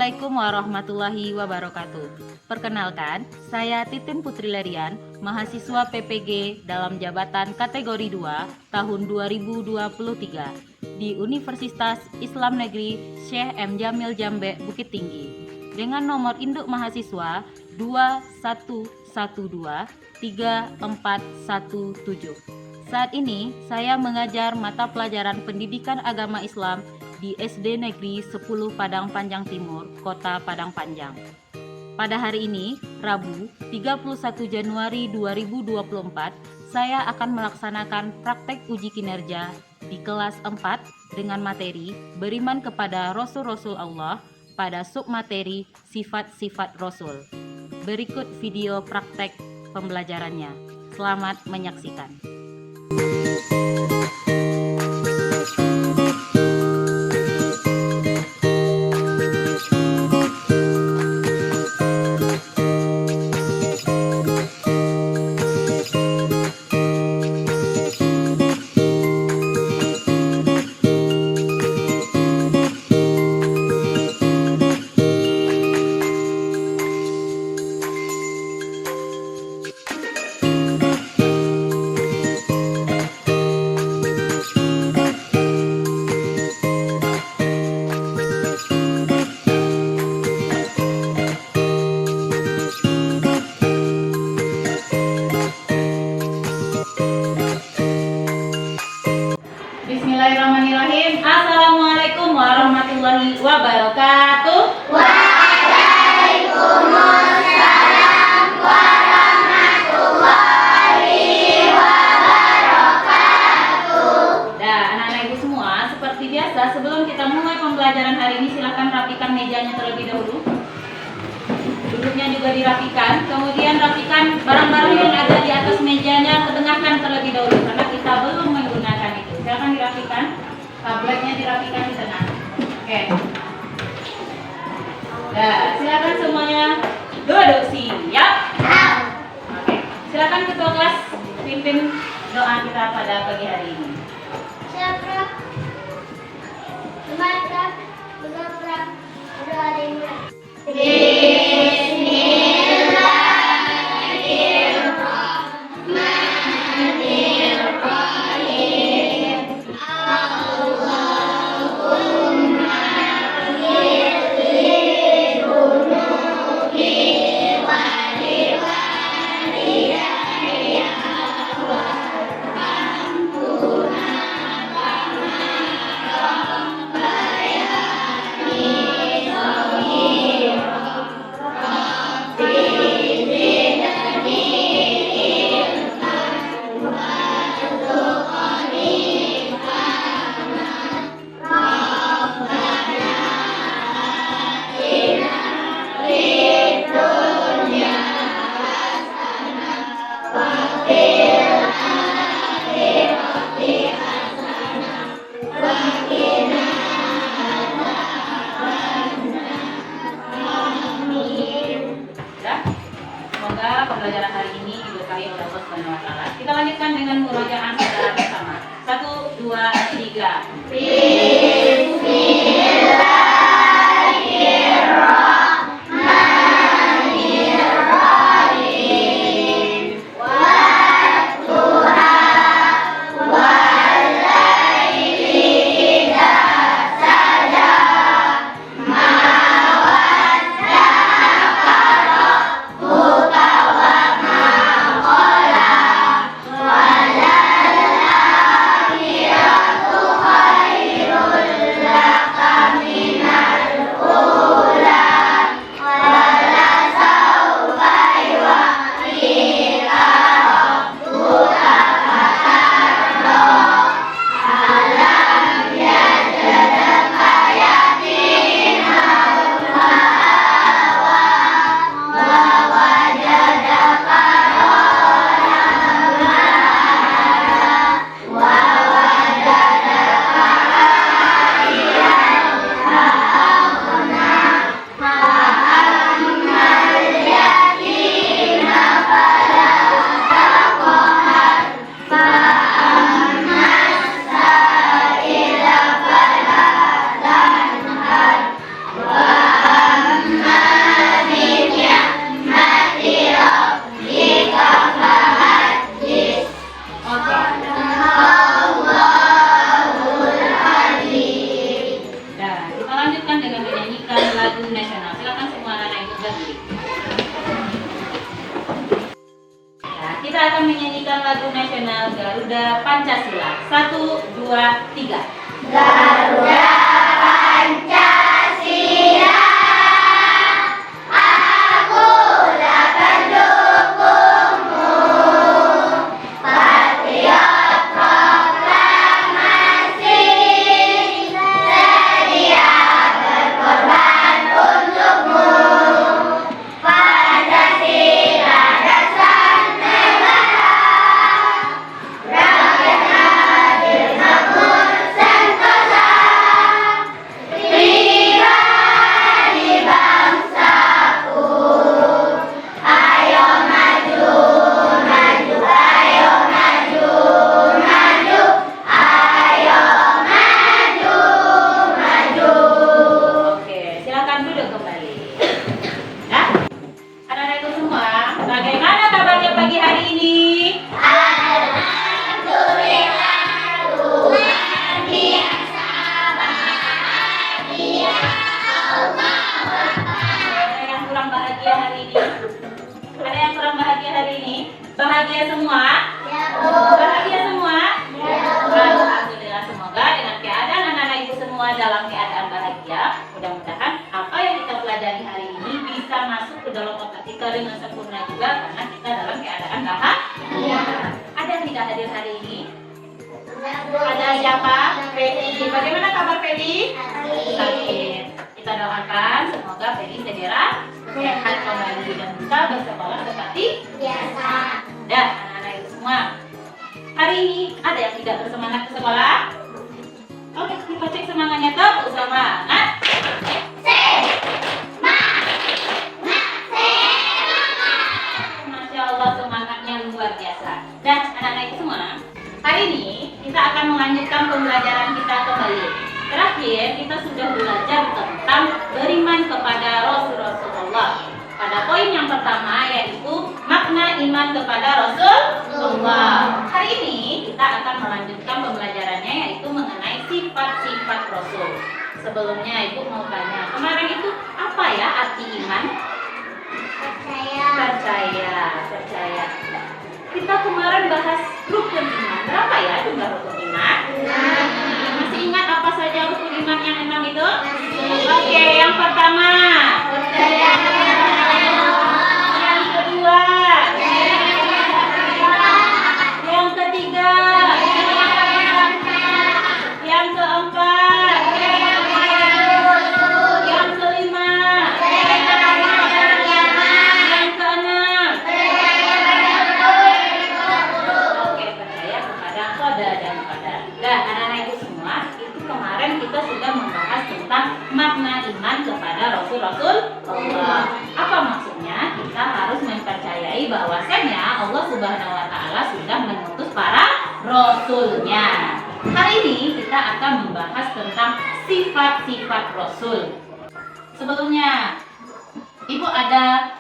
Assalamualaikum warahmatullahi wabarakatuh. Perkenalkan, saya Titin Putri Lerian, mahasiswa PPG dalam jabatan kategori 2 tahun 2023 di Universitas Islam Negeri Syekh M. Jamil Jambe Bukit Tinggi dengan nomor induk mahasiswa 21123417. Saat ini saya mengajar mata pelajaran Pendidikan Agama Islam di SD Negeri 10 Padang Panjang Timur, Kota Padang Panjang. Pada hari ini, Rabu 31 Januari 2024, saya akan melaksanakan praktek uji kinerja di kelas 4 dengan materi Beriman kepada Rasul-Rasul Allah pada submateri Sifat-Sifat Rasul. Berikut video praktek pembelajarannya. Selamat menyaksikan. Bismillahirrahmanirrahim. Assalamualaikum warahmatullahi wabarakatuh. Waalaikumsalam warahmatullahi wabarakatuh. Nah, anak-anak ibu semua, seperti biasa sebelum kita mulai pembelajaran hari ini, silakan rapikan mejanya terlebih dahulu. Duduknya juga dirapikan, kemudian rapikan barang-barang yang ada di atas mejanya, ketengahkan terlebih dahulu karena kita belum menggunakan itu. Silakan dirapikan, tabletnya dirapikan di tengah. Oke. Nah, silakan semuanya duduk siap. Oke. Silakan ketua kelas pimpin doa kita pada pagi hari ini. Siapa? Membaca, berdoa, berdoa dimulai. Semoga pembelajaran hari ini diberkahi oleh Allah Subhanahu wa taala. Kita lanjutkan dengan murojaah secara bersama. 1 2 3. akan menyanyikan lagu nasional Garuda Pancasila. 1, 2, 3. Garuda Pancasila, aku dapat dukungmu. Patriot proklamasi, sedia berkorban untukmu. Pancasila dasar negara, rakyat adil makmur sentosa, pribadi bangsaku. Ayo maju, maju, ayo maju, maju, ayo maju, maju. Oke, silakan duduk kembali. Nah, anak-anakku semua, bagaimana kabarnya pagi hari ini? Alhamdulillah, luar biasa bahagia. Ada yang kurang bahagia hari ini? Ada yang kurang bahagia hari ini? Bahagia semua? Ya, Bu. Bahagia semua? Ya, Bu. Alhamdulillah, semoga dengan keadaan anak-anak ibu semua dalam keadaan bahagia. Mudah-mudahan apa yang kita pelajari hari ini bisa masuk ke dalam otak kita dengan sempurna juga, karena kita dalam keadaan bahagia. Ada yang tidak hadir hari ini? Ya, Bu. Ada siapa? Feli. Bagaimana kabar Feli? Sakit. Kita doakan semoga Feli segera sehat kembali dan bisa bersekolah seperti Biasa. dan anak-anak itu semua. Hari ini ada yang tidak bersemangat ke sekolah? Oke, kita cek semangatnya tuh semangat. Masya Allah, semangatnya luar biasa. Dan anak-anak itu semua, hari ini kita akan melanjutkan pembelajaran kita kembali. Terakhir kita sudah belajar tentang beriman kepada Rasulullah. Pada poin yang pertama yaitu makna iman kepada Rasulullah. Hari ini kita akan melanjutkan pembelajarannya yaitu mengenai sifat-sifat Rasul. Sebelumnya Ibu mau tanya, kemarin itu apa ya arti iman? Percaya. Kita kemarin bahas rukun iman. Berapa ya jumlah rukun iman? Masih ingat apa saja rukun iman yang 6 itu? Oke, yang pertama. Yang kedua. Yang ketiga. Yang keempat. Yang kelima. Yang keenam. Oke, percaya kepada qada dan qadar. Nah, anak-anak itu semua, itu kemarin kita sudah membahas tentang makna iman kepada Rasul-Rasul Allah. Apa maksudnya? Kita harus mempercayai bahwasanya Allah Subhanahu wa taala sudah mengutus para rasulnya. Hari ini kita akan membahas tentang sifat-sifat Rasul. Sebelumnya, Ibu ada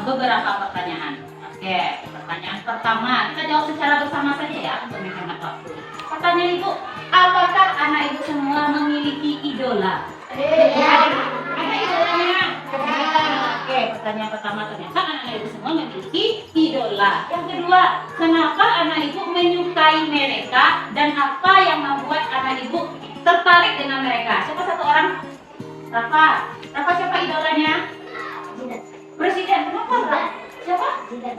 beberapa pertanyaan. Oke, pertanyaan pertama kita jawab secara bersama saja ya untuk menghemat waktu. Pertanyaan Ibu, apakah anak Ibu semua memiliki idola? Ada idolanya? Oke, pertanyaan pertama ternyata anak Ibu semua memiliki idola. Yang kedua, kenapa anak Ibu menyukai mereka dan apa yang membuat anak Ibu tertarik dengan mereka? Siapa satu orang? Rafa. Rafa siapa idolanya? Presiden. Kenapa Rafa? Siapa?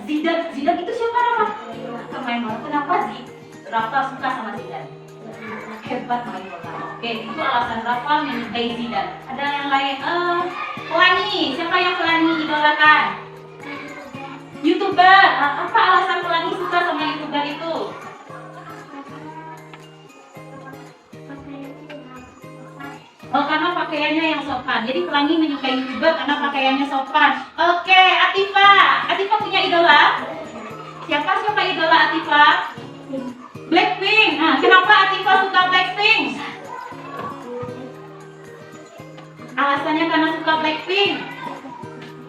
Zidane itu siapa Rafa? Pemain bola. Kenapa Rafa suka sama Zidane? Hebat main bola. Oke, itu alasan Rafa menyukai Zidane. Ada yang lain? Pelangi. Siapa yang Pelangi idolakan? YouTuber. Apa alasan Pelangi suka sama YouTuber itu? Oh, karena pakaiannya yang sopan. Jadi Pelangi menyukai YouTuber karena pakaiannya sopan. Oke, Atifa. Atifa punya idola? Siapa idola Atifa? Blackpink. Nah, kenapa Atifa suka Blackpink? Alasannya karena suka Blackpink.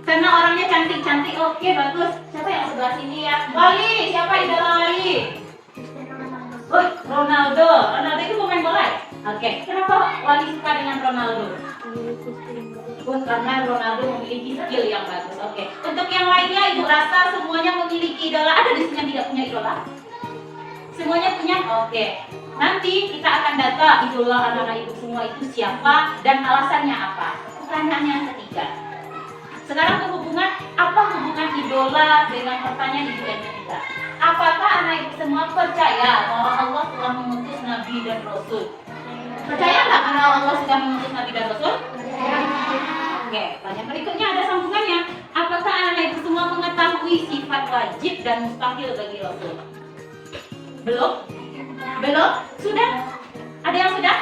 Karena orangnya cantik-cantik. Oke, bagus. Siapa yang sebelah sini ya? Wali. Siapa idola Wali? Oh, Ronaldo. Ronaldo itu pemain bola ya? Oke, kenapa Wali suka dengan Ronaldo? Wah, karena Ronaldo memiliki skill yang bagus. Oke. Untuk yang lainnya, Ibu rasa semuanya memiliki idola. Ada di sini yang tidak punya idola? Semuanya punya? Oke. Nanti kita akan data idola anak-anak Ibu semua itu siapa dan alasannya apa. Pertanyaan yang ketiga. Sekarang hubungan idola dengan pertanyaan Ibu yang ketiga. Apakah anak Ibu semua percaya bahwa Allah telah mengutus Nabi dan Rasul? Percaya nggak kalau Allah sudah mengutus Nabi dan Rasul? Oke, pertanyaan berikutnya ada sambungannya. Apakah anak Ibu semua mengetahui sifat wajib dan mustahil bagi Rasul? Belum? Belum? Sudah? Ada yang sudah?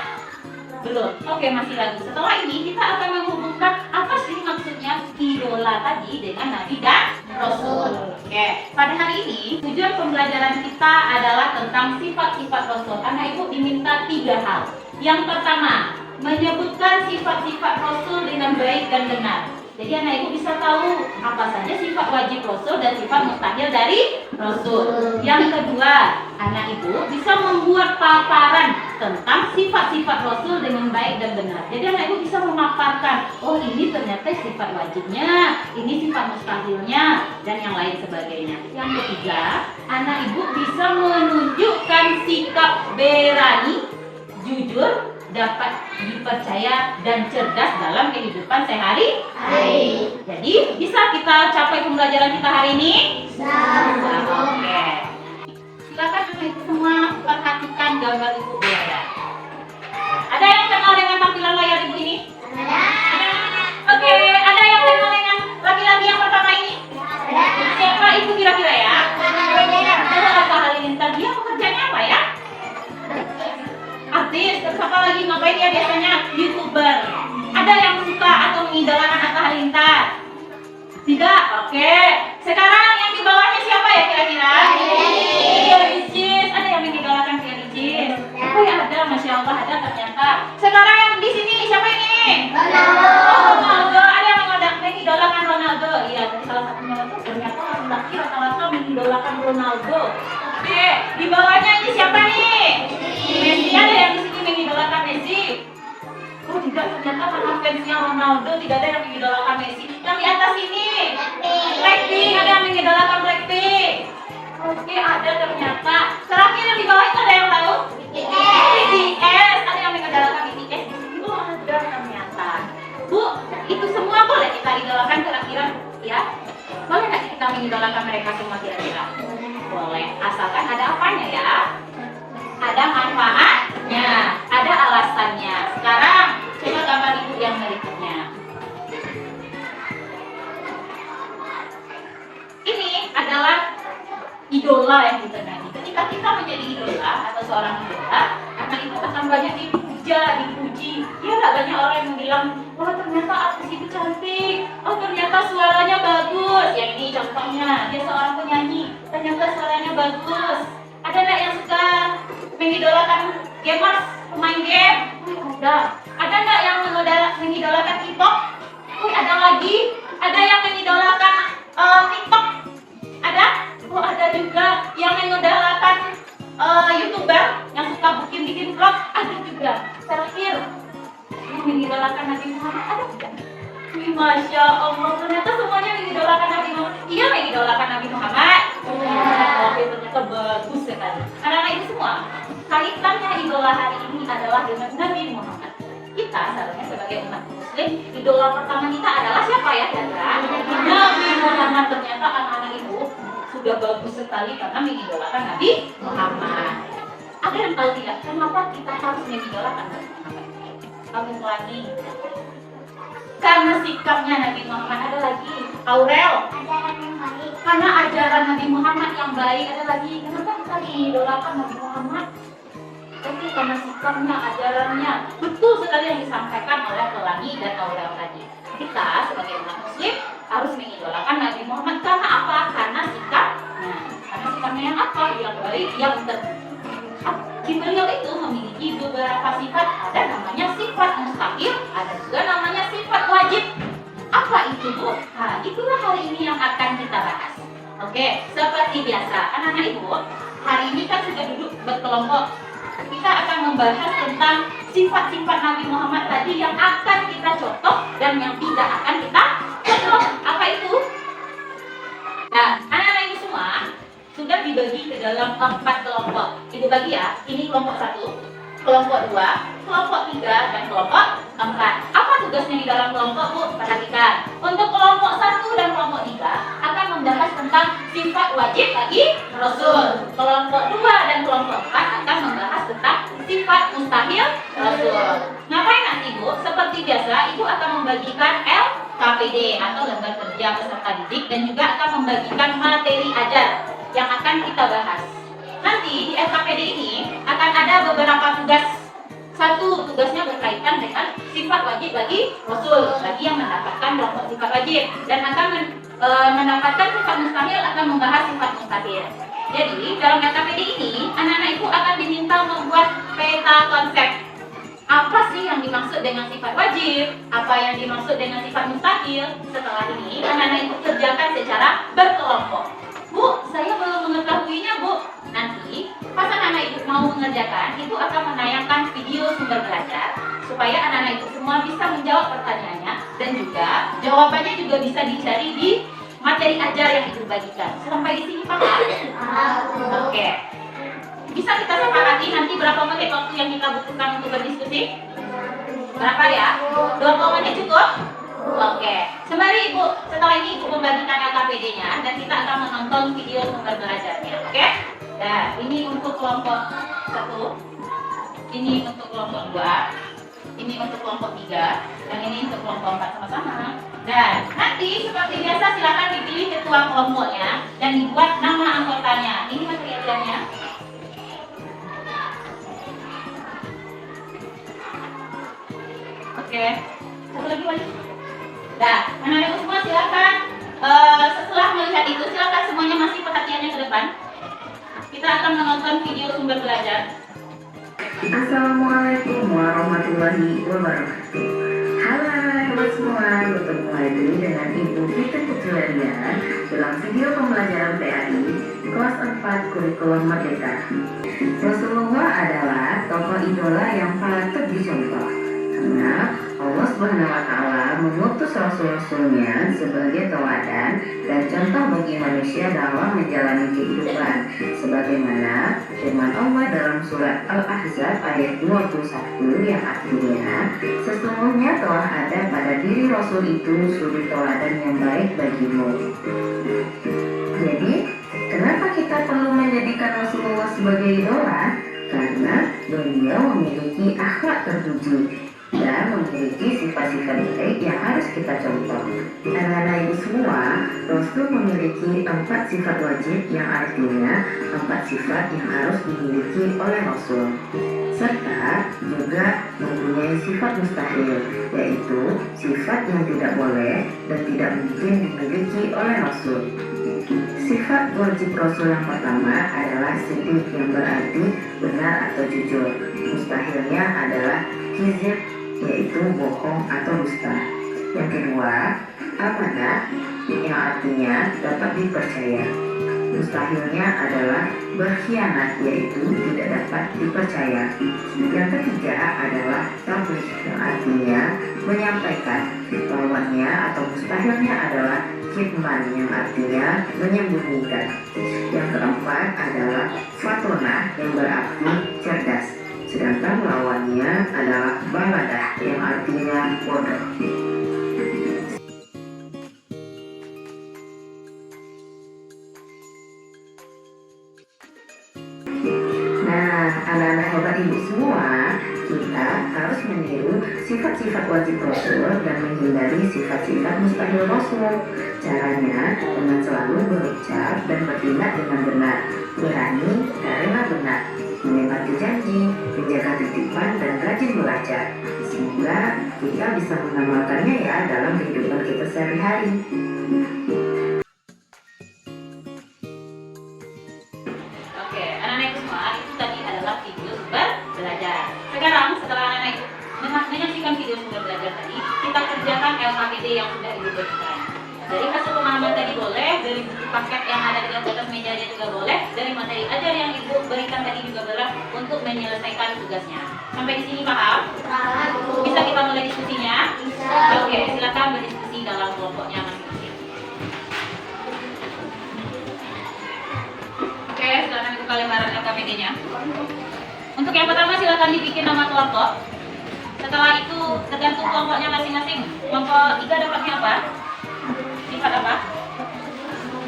Belum. Oke, masih lagi. Setelah ini kita akan menghubungkan apa sih maksudnya idola tadi dengan Nabi dan Rasul. Oke, pada hari ini tujuan pembelajaran kita adalah tentang sifat-sifat Rasul. Anak Ibu diminta 3 hal. Yang pertama, menyebutkan sifat-sifat Rasul dengan baik dan benar. Jadi anak Ibu bisa tahu apa saja sifat wajib Rasul dan sifat mustahil dari Rasul. Yang kedua, anak Ibu bisa membuat paparan tentang sifat-sifat Rasul dengan baik dan benar. Jadi anak Ibu bisa memaparkan, oh ini ternyata sifat wajibnya, ini sifat mustahilnya, dan yang lain sebagainya. Yang ketiga, anak Ibu bisa menunjukkan sikap berani, jujur, dapat dipercaya dan cerdas dalam kehidupan sehari-hari. Jadi bisa kita capai pembelajaran kita hari ini? Oke. Silakan anak Ibu semua perhatikan gambar Ibu berada. Ada yang kenal dengan tampilan layar Ibu ini? Ada. Oke, ada yang kenal dengan laki-laki yang pertama ini? Siapa itu kira-kira ya? Atta Halilintar. Dia pekerjaannya apa ya? Artis, terus apa lagi ngapain ya biasanya? YouTuber. Ada yang suka atau mengidolakan Atta Halilintar? Tidak? Oke. Sekarang yang di bawahnya siapa ya kira-kira? Ria Ricis. Ada yang mengidolakan Ria Ricis? Oh ya ada, Masya Allah ada ternyata. Sekarang yang di sini siapa ini? Ronaldo. Ada yang mengidolakan Ronaldo? Iya, dari salah satunya itu ternyata laki-laki rata-rata mengidolakan Ronaldo. Oke, di bawahnya ini siapa nih? Messi. Ada yang di sini mengidolakan Messi? Oh tidak, ternyata karena fansnya Ronaldo tidak ada yang mengidolakan Messi. Yang di atas ini Blackpink. Ada yang mengidolakan Blackpink? Oke, ada ternyata. Terakhir yang di bawah itu ada yang tahu? BTS. Ada yang mengidolakan BTS? Itu ada ternyata. Bu, itu semua boleh kita idolakan kira-kira ya? Boleh nggak kita mengidolakan mereka semua kira-kira? Boleh, asalkan ada apanya ya? Ada manfaatnya, ada alasannya. Sekarang coba gambar Ibu yang berikutnya. Ini adalah idola yang kita nyanyi. Ketika kita menjadi idola atau seorang idola, anak Ibu akan banyak dipuja, dipuji. Ya nggak banyak orang yang bilang, wah ternyata artis itu cantik, oh ternyata suaranya bagus. Yang ini contohnya, dia seorang penyanyi, ternyata suaranya bagus. Ada nggak yang suka mengidolakan gamers, pemain game? Ada. Ada nggak yang mengidolakan K-pop? Ada lagi. Ada yang mengidolakan TikTok? Ada? Oh ada juga. Yang mengidolakan YouTuber yang suka bikin vlog? Ada juga. Terakhir, yang mengidolakan Nabi Muhammad ada juga. Masya Allah, ternyata semuanya mengidolakan Nabi Muhammad. Iya mengidolakan Nabi Muhammad. Oke, ternyata bagus sekali. Anak-anak ini semua, kaitannya idola hari ini adalah dengan Nabi Muhammad. Kita seharusnya sebagai umat Muslim, idola pertama kita adalah siapa ya kira-kira? Nabi Muhammad. Ternyata anak-anak ibu sudah bagus sekali karena mengidolakan Nabi Muhammad. Ada yang tahu tidak? Kenapa kita harus mengidolakan Nabi Muhammad? Kami ulangi. Karena sikapnya Nabi Muhammad. Ada lagi. Aurel. Karena ajaran Nabi Muhammad yang baik. Ada lagi. Kenapa kita mengidolakan Nabi Muhammad? Tapi karena sikapnya, ajarannya betul sekali yang disampaikan oleh Pelangi dan Aurel tadi. Kita sebagai umat Muslim harus mengidolakan Nabi Muhammad karena apa? Karena sikapnya. Karena sikapnya yang apa? Yang baik, yang beliau itu memiliki beberapa sifat. Ada namanya sifat mustahil, ada juga namanya sifat wajib. Apa itu Bu? Nah, itulah hari ini yang akan kita bahas. Oke, seperti biasa, anak-anak ibu, hari ini kan sudah duduk berkelompok. Kita akan membahas tentang sifat-sifat Nabi Muhammad tadi yang akan kita contoh dan yang tidak akan kita contoh. Apa itu? Nah, anak-anak ini semua sudah dibagi ke dalam 4 kelompok. Ibu bagi ya, ini kelompok 1, kelompok 2, kelompok 3, dan kelompok 4. Apa tugasnya di dalam kelompok, Bu? Perhatikan. Untuk kelompok 1 dan kelompok 3 akan membahas tentang sifat wajib bagi Rasul. Kelompok 2 dan kelompok 4 akan membahas tentang sifat mustahil Rasul. Ngapain nanti, Bu? Seperti biasa, Ibu akan membagikan LKPD atau lembar kerja peserta didik dan juga akan membagikan materi ajar yang akan kita bahas. Nanti di LKPD ini akan ada beberapa tugas. Satu, tugasnya berkaitan dengan sifat wajib bagi Rasul bagi yang mendapatkan kelompok sifat wajib, dan akan mendapatkan sifat mustahil akan membahas sifat mustahil. Jadi dalam LKPD ini anak-anak ibu akan diminta membuat peta konsep. Apa sih yang dimaksud dengan sifat wajib? Apa yang dimaksud dengan sifat mustahil? Setelah ini anak-anak ibu kerjakan secara berkelompok. Bu, saya belum mengetahuinya, Bu. Nanti pas anak-anak ibu mau mengerjakan, ibu akan menayangkan video sumber belajar supaya anak-anak ibu semua bisa menjawab pertanyaannya, dan juga jawabannya juga bisa dicari di materi ajar yang ibu bagikan. Sampai di sini paham? Oke. Bisa kita sepakati nanti berapa menit waktu yang kita butuhkan untuk berdiskusi? Berapa ya? 20 menit cukup? Oke. Sembari Ibu, setelah ini Ibu membagikan LKPD-nya dan kita akan menonton video sumber belajarnya. Oke? Nah, ini untuk kelompok 1, ini untuk kelompok 2, ini untuk kelompok 3, dan ini untuk kelompok 4 sama-sama. Dan nanti seperti biasa silakan dipilih ketua kelompoknya dan dibuat nama anggotanya. Ini materi ajarnya. Oke. Satu lagi wajib. Nah, anak-anak semua silakan setelah melihat itu silakan semuanya masih perhatiannya ke depan. Kita akan menonton video sumber belajar. Assalamualaikum warahmatullahi wabarakatuh. Halo anak-anak semua, bertemu lagi dengan Ibu Fitri Putrilian dalam video pembelajaran PAI kelas 4 kurikulum Merdeka. Rasulullah adalah tokoh idola yang patut dicontoh karena Allah Subhanahu wa Ta'ala mengutus rasul-rasulnya sebagai teladan dan contoh bagi manusia dalam menjalani kehidupan, sebagaimana firman Allah dalam surat Al-Ahzab ayat 21 yang artinya, sesungguhnya telah ada pada diri Rasul itu suri teladan yang baik bagimu. Jadi, kenapa kita perlu menjadikan Rasulullah sebagai idola? Karena beliau memiliki akhlak terpuji dan memiliki sifat-sifat baik yang harus kita contoh. Anak-anak ibu semua, Rasul memiliki 4 sifat wajib yang artinya 4 sifat yang harus dimiliki oleh Rasul, serta juga mempunyai sifat mustahil, yaitu sifat yang tidak boleh dan tidak mungkin dimiliki oleh Rasul. Sifat wajib Rasul yang pertama adalah siddiq, yang berarti benar atau jujur. Mustahilnya adalah kizib, yaitu bohong atau dusta. Yang kedua, amanah, yang artinya dapat dipercaya. Mustahilnya adalah berkhianat, yaitu tidak dapat dipercaya. Yang ketiga adalah tabligh, yang artinya menyampaikan. Lawannya atau mustahilnya adalah kitman, yang artinya menyembunyikan. Yang keempat adalah fatona, yang berarti cerdas. Sedangkan lawannya adalah baladah, yang artinya bodoh. Nah, anak-anak hebat ibu semua, kita harus meniru sifat-sifat wajib Rasul dan menghindari sifat-sifat mustahil Rasul. Caranya dengan selalu berucap dan bertindak dengan benar, berani karena benar, menepati janji, menjaga titipan, dan rajin belajar. Semoga kita bisa mengamalkannya ya dalam kehidupan kita sehari-hari. Oke, anak-anak ibu semua, itu tadi adalah video sumber belajar. Sekarang setelah anak-anak ibu menyaksikan video sumber belajar tadi, kita kerjakan LKPD yang sudah ibu berikan. Dari hasil pemahaman tadi boleh, dari buku paket yang ada di atas mejanya juga boleh. Dari materi ajar yang Ibu berikan tadi juga boleh untuk menyelesaikan tugasnya. Sampai di sini paham? Bisa kita mulai diskusinya? Oke, silakan berdiskusi dalam kelompoknya masing-masing. Oke, silakan dibuka lembaran LKPD-nya. Untuk yang pertama silakan dibikin nama kelompok. Setelah itu tergantung kelompoknya masing-masing. Kelompok 3 dapatnya apa? Sifat apa?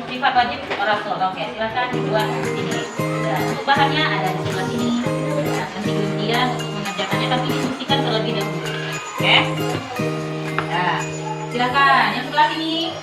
Sifat wajib Rasul. Oke, silakan dibuat di sini. Nah, untuk bahannya ada di sebelah sini. Nah, nanti kemudian untuk mengerjakannya tapi diskusikan terlebih dahulu. Oke? Nah, silakan yang sebelah sini.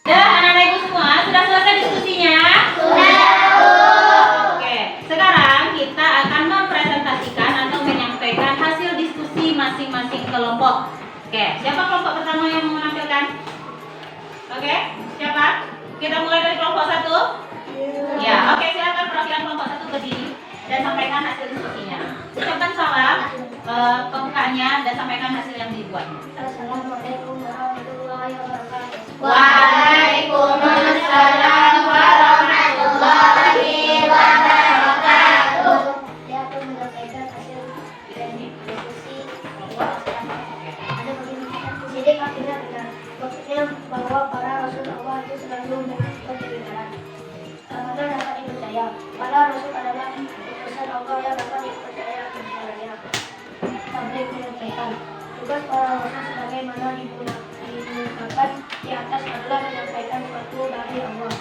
Ya, anak-anak ibu semua, sudah selesai diskusinya? Oke, sekarang kita akan mempresentasikan atau menyampaikan hasil diskusi masing-masing kelompok. Oke, siapa kelompok pertama yang mau menampilkan? Oke, siapa? Kita mulai dari kelompok 1. Ya, oke, silakan perwakilan kelompok 1 berdiri dan sampaikan hasil diskusinya. Ucapkan salam, pembukaannya dan sampaikan hasil yang dibuat. Assalamualaikum warahmatullahi wabarakatuh. Waalaikumsalam warahmatullahi wabarakatuh. Saya akan menyampaikan hasil dari diskusi ada begini. Jadi akhirnya benar. Maksudnya bahwa para Rasul Allah itu selalu mengatur kebenaran. Maka dapat dipercaya. Para Rasul adalah utusan Allah yang dapat dipercaya kebenarannya. Sampai menyampaikan tugas para Rasul sebagaimana digunakan di atas adalah menyampaikan sesuatu dari Allah.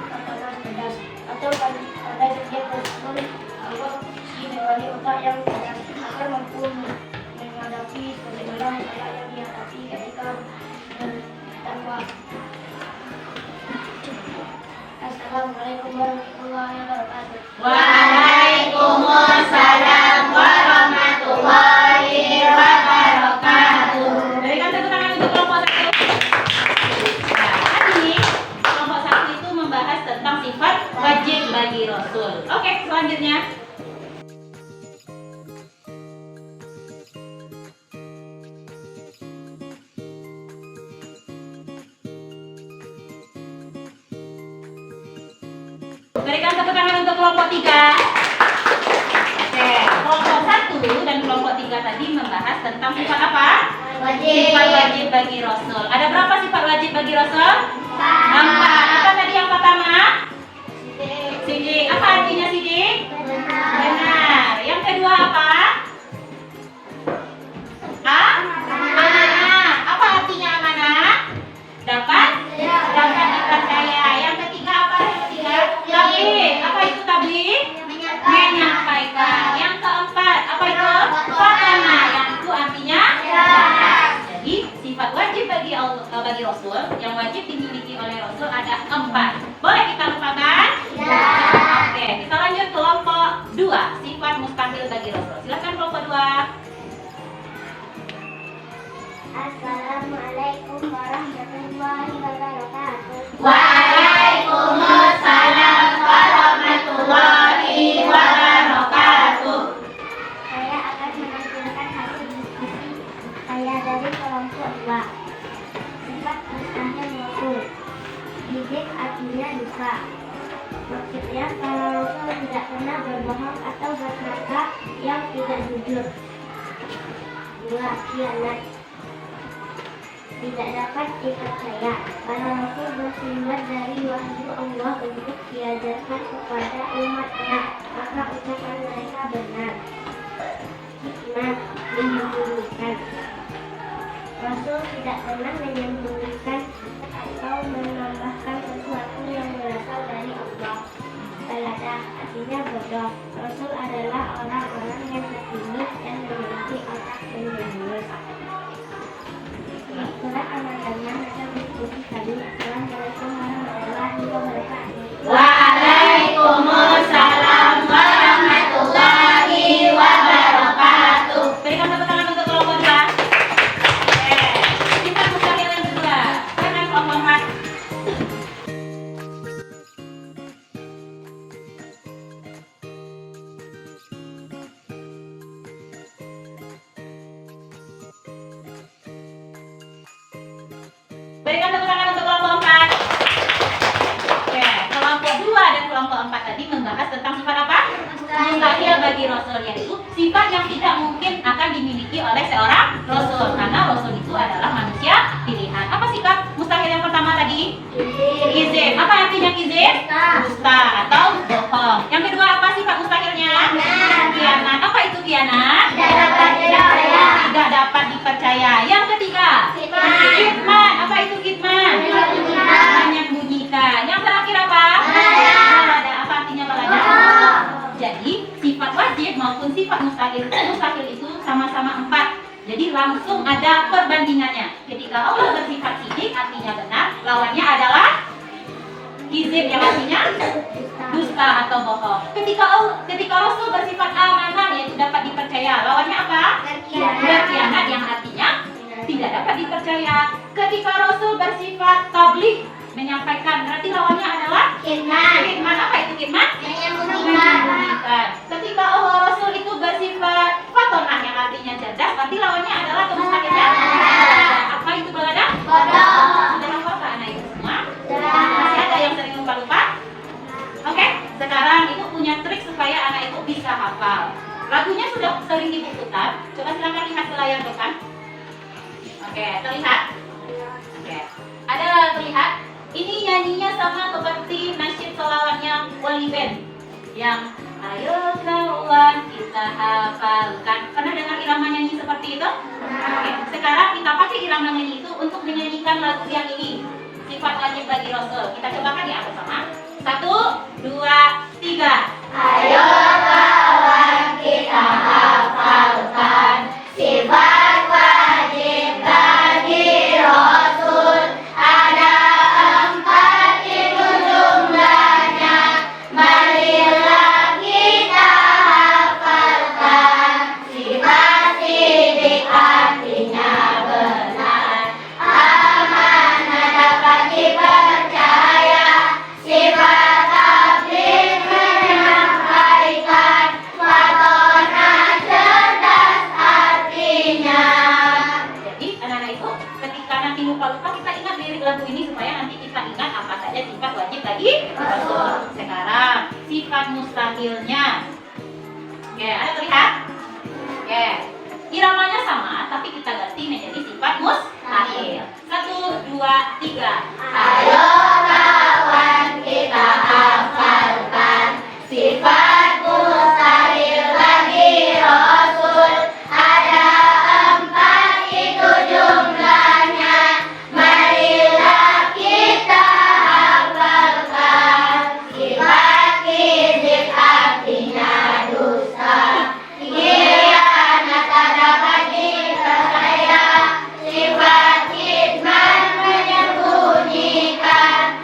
Katakan cerdas atau pada setiap Rasul Allah diberi otak yang cerdas agar mampu menghadapi segala masalah yang dihadapi ketika berdakwah. Assalamualaikum warahmatullahi wabarakatuh. Waalaikumsalam warahmatullahi wabarakatuh. Berikan tepuk tangan untuk kelompok 1. Nah, tadi kelompok 1 itu membahas tentang sifat wajib bagi Rasul. Oke, selanjutnya. Berikan tepuk tangan untuk kelompok 3. Oke, kelompok 1 dan kelompok 3 tadi membahas tentang sifat apa? Sifat wajib bagi Rasul. Ada berapa sifat wajib bagi Rasul? 4. Apa tadi yang pertama? Sidik. Apa artinya sidik? Benar. Yang kedua apa? Amanah. Apa artinya amanah? Dapat dipercaya. Yang ketiga apa? Tabligh. Apa itu tabligh? Menyampaikan. Yang keempat apa itu? Khatamah. Yang itu artinya jadi sifat wajib bagi Rasul yang wajib dimiliki oleh Rasul ada 4. Boleh kita lupakan? Oke, kita lanjut kelompok warahmatullahi wabarakatuh. Waalaikumsalam warahmatullahi wabarakatuh. Saya akan menampilkan hasil diskusi saya dari kelompok 2. Sifat mustahil Rasul. Hidik artinya dusta. Maksudnya para Rasul tidak pernah berbohong atau berkata yang tidak jujur. 2. Khianat. Tidak dapat dipercaya. Para Rasul bersumber dari wahyu Allah untuk diajarkan kepada umatnya, maka ucapan mereka benar. Hikmah, menyembunyikan. Rasul tidak pernah menyembunyikan atau menambahkan sesuatu yang berasal dari Allah. Baladah artinya bodoh. Rasul adalah orang-orang yang tertinggi dan memiliki otak yang jenius. Itulah amandannya macam diskusi kami. Assalamualaikum warahmatullahi wabarakatuh. Waalaikumsalam warahmatullahi wabarakatuh. Berikan tepuk tangan untuk kelompok 2. Sifat mustahil yang kedua. Silakan kelompok 4. Berikan tepuk tangan untuk kelompok 4. Oke, kelompok 2 dan kelompok 4 tadi membahas tentang sifat apa? Mustahil bagi Rasul, yaitu sifat yang tidak mungkin akan dimiliki oleh seorang Rasul, karena Rasul itu adalah manusia pilihan. Apa sifat mustahil yang pertama tadi? Kizib. Apa artinya kizib? Dusta atau bohong. Yang kedua apa sifat mustahilnya? Khianat. Apa itu khianat? Tidak dapat dipercaya. Yang ketiga, kitman. Apa itu kitman? Menyembunyikan. Yang terakhir apa? Balada. Apa artinya balada? Jadi sifat wajib maupun sifat mustahil itu sama-sama 4. Jadi langsung ada perbandingannya. Ketika Allah bersifat sidik artinya benar, lawannya adalah kizib yang artinya dusta atau bohong. Ketika Rasul bersifat amanah yaitu dapat dipercaya, lawannya apa? Berkhianat yang artinya tidak dapat dipercaya. Ketika Rasul bersifat tabligh menyampaikan, berarti lawannya adalah khidmat. Apa itu khidmat? Menyembunyikan. Ketika Allah Rasul itu bersifat fatonah yang artinya cerdas, berarti lawannya adalah kemustahilnya. Apa itu balada? Sudah hafal tak anak itu semua? Masih ada yang sering lupa-lupa? Oke, sekarang ibu punya trik supaya anak itu bisa hafal. Lagunya sudah sering ibu putar. Coba silakan lihat ke layar depan. Oke, terlihat? Oke, ada terlihat? Ini nyanyinya sama seperti nasyid sholawatnya Wali Band yang ayo kawan kita hafalkan. Pernah dengar irama nyanyi seperti itu? Oke, sekarang kita pakai irama nyanyi itu untuk menyanyikan lagu yang ini. Sifat wajib bagi Rasul. Kita cobakan ya bersama. 1, 2, 3. Ayo kawan kita hafalkan sifat wajib bagi Rasul. Ada 4 itu jumlahnya. Marilah kita hafalkan. Sifat sidik artinya benar. Amanah dapat dipercaya. Sifat tabligh menyampaikan. Fatonah cerdas artinya. Jadi anak-anak itu ketika nanti lupa-lupa kita ingat lirik lagu ini supaya nanti kita ingat apa saja sifat wajib bagi Rasul. Sekarang sifat mustahilnya. Oke, ada terlihat? Oke, iramanya sama tapi kita ganti menjadi sifat mustahil. 1, 2, 3. Ayo kawan kita hafalkan sifat mustahil bagi Rasul. Ada 4 itu jumlahnya. Marilah kita hafalkan. Sifat kizib artinya dusta. Khianat tak dapat dipercaya. Sifat kitman menyembunyikan.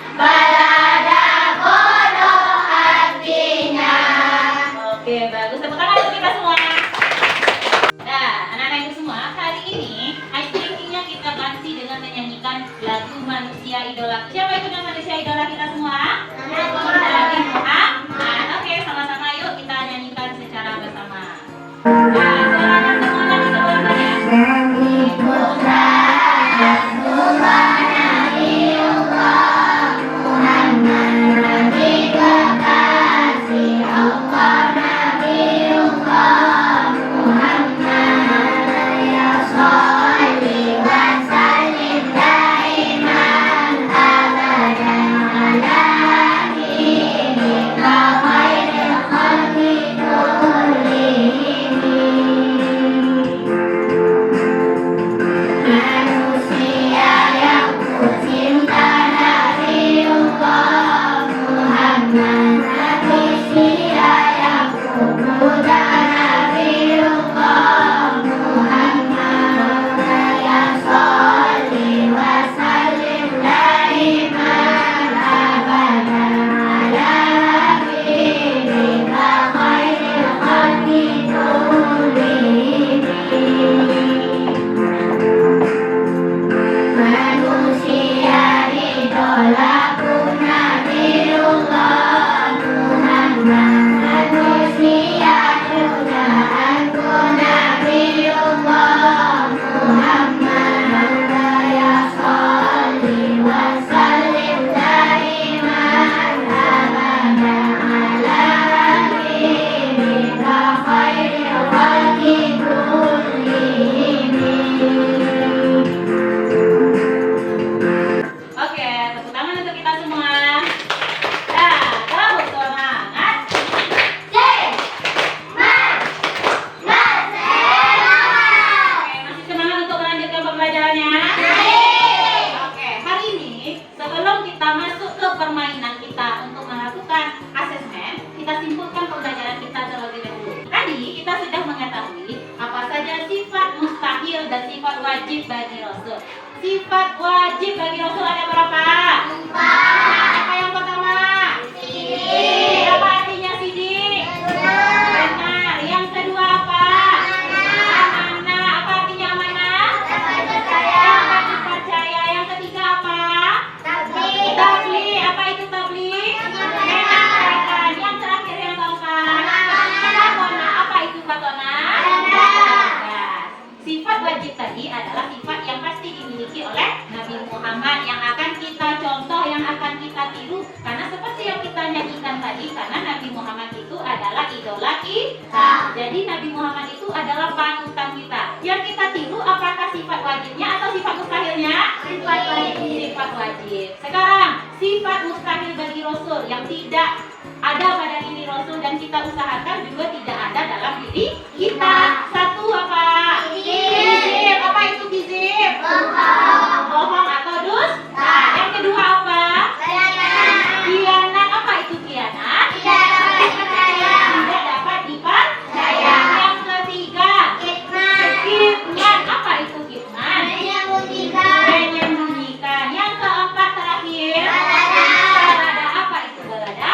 kita simpulkan pembelajaran kita terlebih dahulu. Tadi kita sudah mengetahui apa saja sifat mustahil dan sifat wajib bagi Rasul. Sifat wajib bagi Rasul ada berapa? 4. Apa yang pertama? Sidik. Apa artinya sidik? Benar. Yang kedua apa? Amanah. Apa artinya amanah? Dapat dipercaya. Yang ketiga apa? Tabligh. Apa itu tabligh? Menyampaikan. Yang terakhir yang keempat? Fatona. Apa itu fatona? Sifat wajib tadi adalah sifat yang pasti dimiliki oleh Nabi Muhammad, yang akan kita contoh, yang akan kita tiru. Karena seperti yang kita nyanyikan tadi, karena Nabi Muhammad itu adalah idola kita. Jadi Nabi Muhammad itu adalah panutan kita. Yang kita tiru apakah sifat wajibnya atau sifat mustahilnya? Sifat wajib. Sifat wajib. Sekarang sifat mustahil bagi Rasul yang tidak ada pada diri Rasul dan kita usahakan juga tidak ada dalam diri kita. Satu apa? Kizib. Apa itu kizib? Bohong atau dusta. Yang kedua apa? Khianat. Apa itu khianat? Tidak dapat dipercaya. Yang ketiga, kitman. Apa itu kitman? Menyembunyikan. Yang keempat terakhir, balada. Apa itu balada?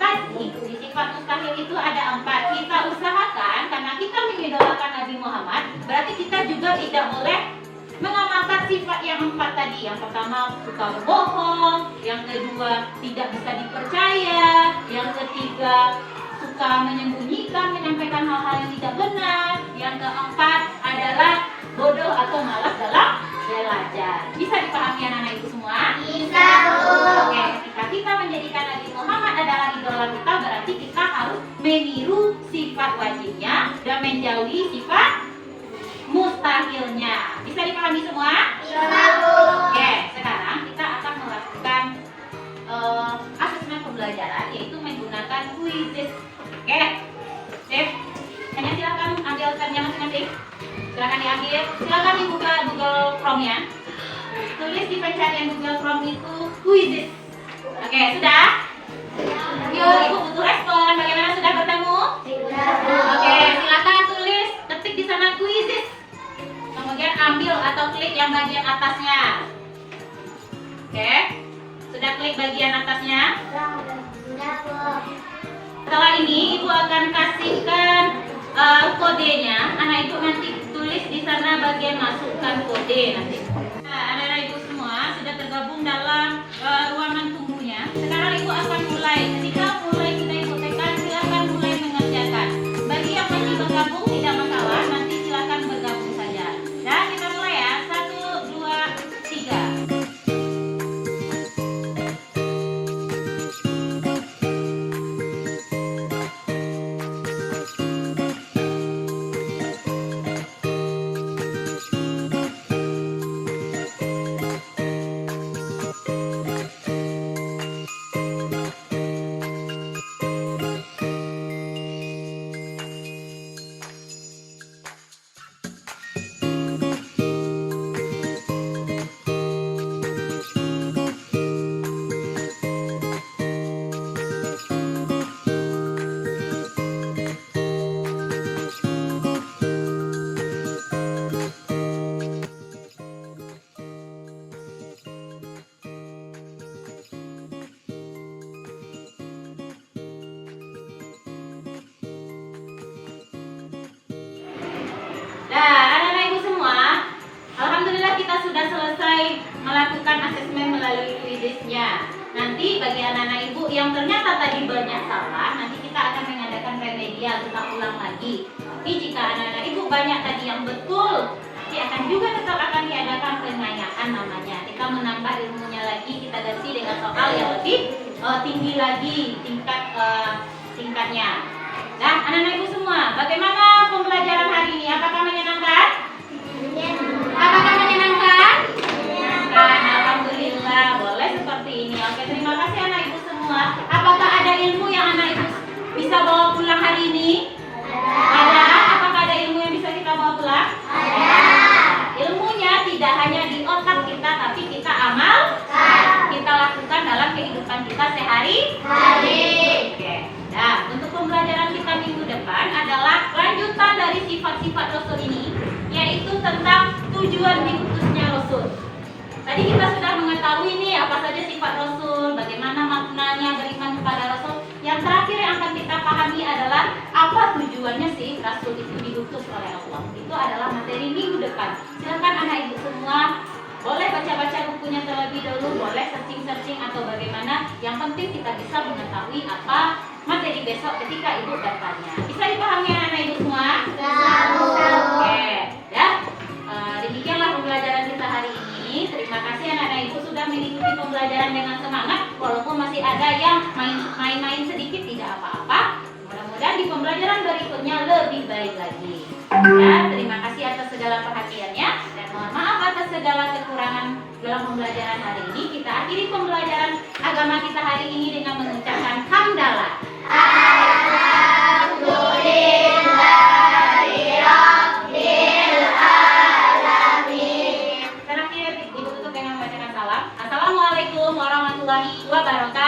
Tadi di sifat mustahil itu ada 4. Kita usahakan karena kita mengidolakan Nabi Muhammad, berarti kita juga tidak boleh mengamalkan sifat yang 4 tadi. Yang pertama suka berbohong, yang kedua tidak bisa dipercaya, yang ketiga suka menyembunyikan, menyampaikan hal-hal yang tidak benar, yang keempat adalah bodoh atau malas dalam belajar. Bisa dipahami anak-anak ibu semua? Bisa, Bu. Oke, ketika kita menjadikan Nabi Muhammad adalah idola kita, berarti kita harus meniru sifat wajibnya dan menjauhi sifat mustahilnya. Bisa dipahami semua? Bisa, Bu. Oke, sekarang kita akan melakukan asesmen pembelajaran, yaitu menggunakan quizzes. Oke, sip. Hanya silakan ambilkan yang masing-masing. Silakan diambil. Silakan dibuka Google Chrome-nya. Tulis di pencarian Google Chrome itu quizzes. Oke, sudah? Yuk, ibu butuh respon. Bagaimana, sudah bertemu? Oke, silakan tulis, ketik di sana quizzes. Kemudian ambil atau klik yang bagian atasnya. Oke, sudah klik bagian atasnya. Setelah ini ibu akan kasihkan kodenya. Anak ibu nanti tulis di sana bagian masukkan kode nanti. Nah, anak-anak ibu semua sudah tergabung dalam ruangan tunggunya. Sekarang ibu akan mulai. Ketika mulai kita ibu tekan, silakan mulai mengerjakan. Bagi yang masih bergabung tidak masalah, nanti silakan bergabung saja. Dan kita mulai ya. 1, 2, 3. Nah, anak-anak ibu semua, alhamdulillah kita sudah selesai melakukan asesmen melalui quizzesnya. Nanti bagi anak-anak ibu yang ternyata tadi banyak salah, nanti kita akan mengadakan remedial, kita ulang lagi. Tapi jika anak-anak ibu banyak tadi yang betul, nanti akan juga tetap akan diadakan pengayaan namanya. Kita menambah ilmunya lagi, kita ganti dengan soal yang lebih tinggi lagi tingkatnya. Nah, anak-anak ibu semua, bagaimana pembelajaran hari ini? Apakah menyenangkan? Apakah menyenangkan? Menyenangkan, alhamdulillah. Boleh seperti ini. Oke, terima kasih anak ibu semua. Apakah ada ilmu yang anak ibu bisa bawa pulang hari ini? Ada. Apakah ada ilmu yang bisa kita bawa pulang? Ada. Ilmunya tidak hanya di otak kita, tapi kita amalkan. Kita lakukan dalam kehidupan kita sehari-hari. Oke. tujuannya sih Rasul itu diutus oleh Allah? Itu adalah materi minggu depan. Silakan anak ibu semua boleh baca-baca bukunya terlebih dahulu, boleh searching-searching atau bagaimana. Yang penting kita bisa mengetahui apa materi besok ketika ibu bertanya. Bisa dipahami anak ibu semua? Oke, ya. Demikianlah pembelajaran kita hari ini. Terima kasih anak-anak ibu sudah mengikuti pembelajaran dengan semangat. Walaupun masih ada yang main-main sedikit, tidak apa-apa. Mudah-mudahan di pembelajaran berikutnya lebih baik lagi. Ya, terima kasih atas segala perhatiannya dan mohon maaf atas segala kekurangan dalam pembelajaran hari ini. Kita akhiri pembelajaran agama kita hari ini dengan mengucapkan hamdalah. Terakhir, ibu tutup dengan membacakan salam. Assalamualaikum warahmatullahi wabarakatuh.